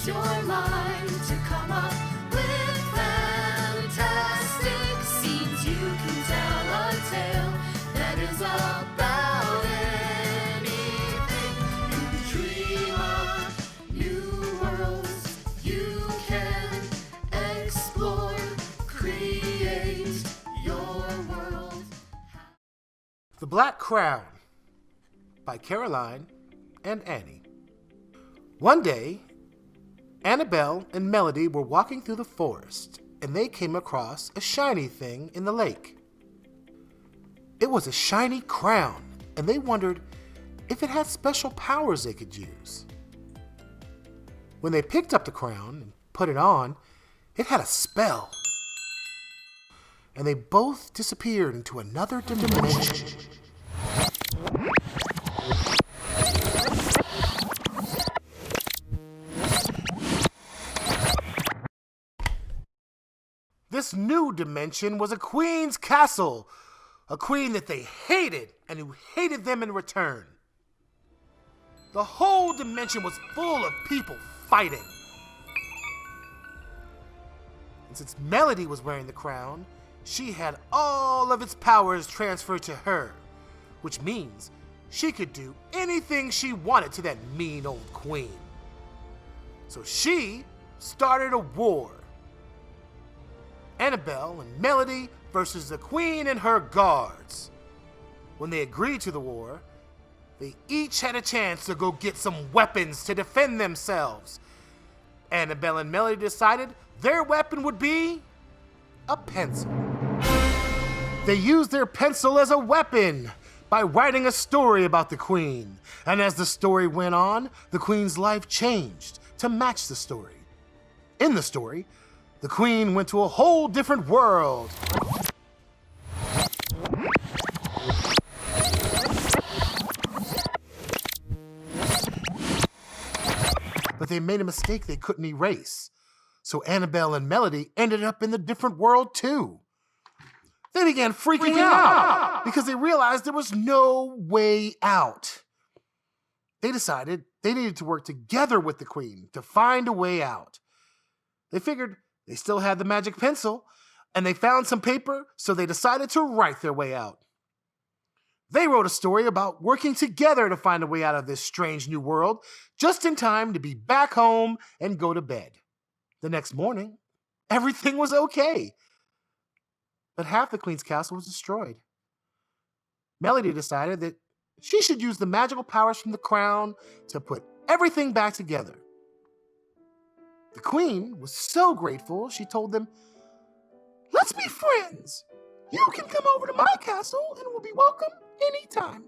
use your mind to come up with fantastic scenes. You can tell a tale that is about anything. You can dream of new worlds. You can explore, create your world. The Black Crown by Caroline and Annie. One day, Annabelle and Melody were walking through the forest, and they came across a shiny thing in the lake. It was a shiny crown, and they wondered if it had special powers they could use. When they picked up the crown and put it on, it had a spell, and they both disappeared into another dimension. This new dimension was a queen's castle, a queen that they hated and who hated them in return. The whole dimension was full of people fighting. And since Melody was wearing the crown, she had all of its powers transferred to her, which means she could do anything she wanted to that mean old queen. So she started a war. Annabelle and Melody versus the queen and her guards. When they agreed to the war, they each had a chance to go get some weapons to defend themselves. Annabelle and Melody decided their weapon would be a pencil. They used their pencil as a weapon by writing a story about the queen. And as the story went on, the queen's life changed to match the story. In the story, the queen went to a whole different world. But they made a mistake they couldn't erase. So Annabelle and Melody ended up in the different world too. They began freaking out because they realized there was no way out. They decided they needed to work together with the queen to find a way out. They figured they still had the magic pencil, and they found some paper, so they decided to write their way out. They wrote a story about working together to find a way out of this strange new world, just in time to be back home and go to bed. The next morning, everything was okay. But half the queen's castle was destroyed. Melody decided that she should use the magical powers from the crown to put everything back together. The queen was so grateful, she told them, "Let's be friends. You can come over to my castle and we'll be welcome anytime."